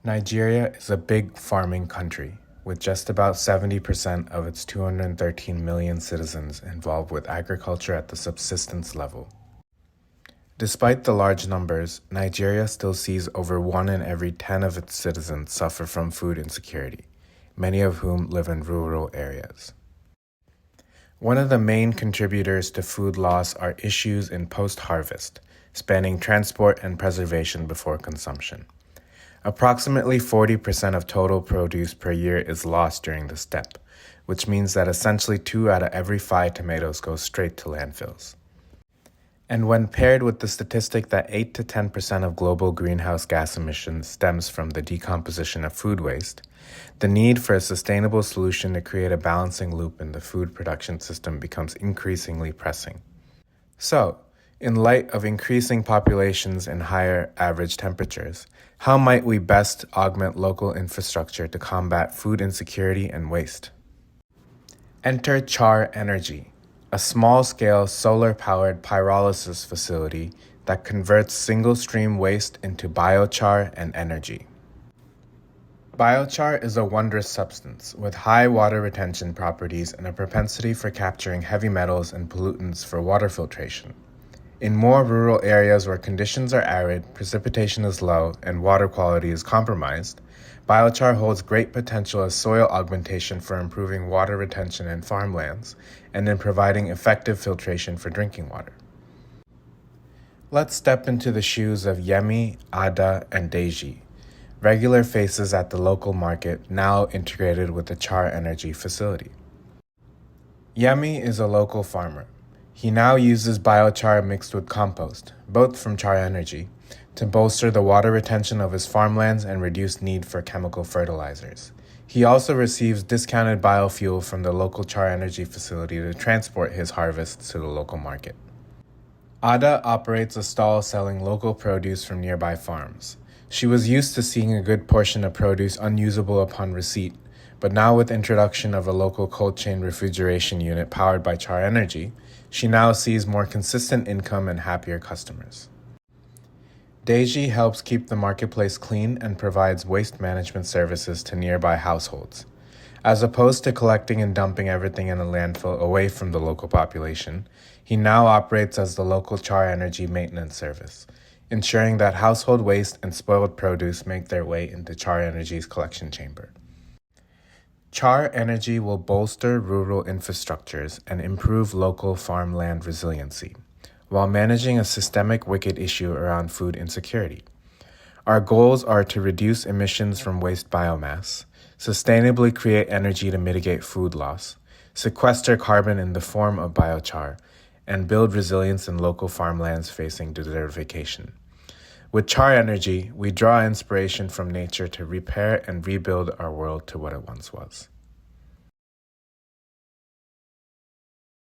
Nigeria is a big farming country, with just about 70% of its 213 million citizens involved with agriculture at the subsistence level. Despite the large numbers, Nigeria still sees over 1 in every 10 of its citizens suffer from food insecurity, many of whom live in rural areas. One of the main contributors to food loss are issues in post-harvest, spanning transport and preservation before consumption. Approximately 40% of total produce per year is lost during this step, which means that essentially 2 out of every 5 tomatoes go straight to landfills. And when paired with the statistic that 8 to 10% of global greenhouse gas emissions stems from the decomposition of food waste, the need for a sustainable solution to create a balancing loop in the food production system becomes increasingly pressing. So, in light of increasing populations and higher average temperatures, how might we best augment local infrastructure to combat food insecurity and waste? Enter BiocharEnergy, a small-scale solar-powered pyrolysis facility that converts single-stream waste into biochar and energy. Biochar is a wondrous substance with high water retention properties and a propensity for capturing heavy metals and pollutants for water filtration. In more rural areas where conditions are arid, precipitation is low, and water quality is compromised, biochar holds great potential as soil augmentation for improving water retention in farmlands and in providing effective filtration for drinking water. Let's step into the shoes of Yemi, Ada, and Deji, regular faces at the local market now integrated with the BiocharEnergy facility. Yemi is a local farmer. He now uses biochar mixed with compost, both from BiocharEnergy, to bolster the water retention of his farmlands and reduce need for chemical fertilizers. He also receives discounted biofuel from the local BiocharEnergy facility to transport his harvests to the local market. Ada operates a stall selling local produce from nearby farms. She was used to seeing a good portion of produce unusable upon receipt, but now with introduction of a local cold chain refrigeration unit powered by BiocharEnergy, she now sees more consistent income and happier customers. Deji helps keep the marketplace clean and provides waste management services to nearby households. As opposed to collecting and dumping everything in a landfill away from the local population, he now operates as the local BiocharEnergy maintenance service, ensuring that household waste and spoiled produce make their way into BiocharEnergy's collection chamber. BiocharEnergy will bolster rural infrastructures and improve local farmland resiliency, while managing a systemic wicked issue around food insecurity. Our goals are to reduce emissions from waste biomass, sustainably create energy to mitigate food loss, sequester carbon in the form of biochar, and build resilience in local farmlands facing desertification. With BiocharEnergy, we draw inspiration from nature to repair and rebuild our world to what it once was.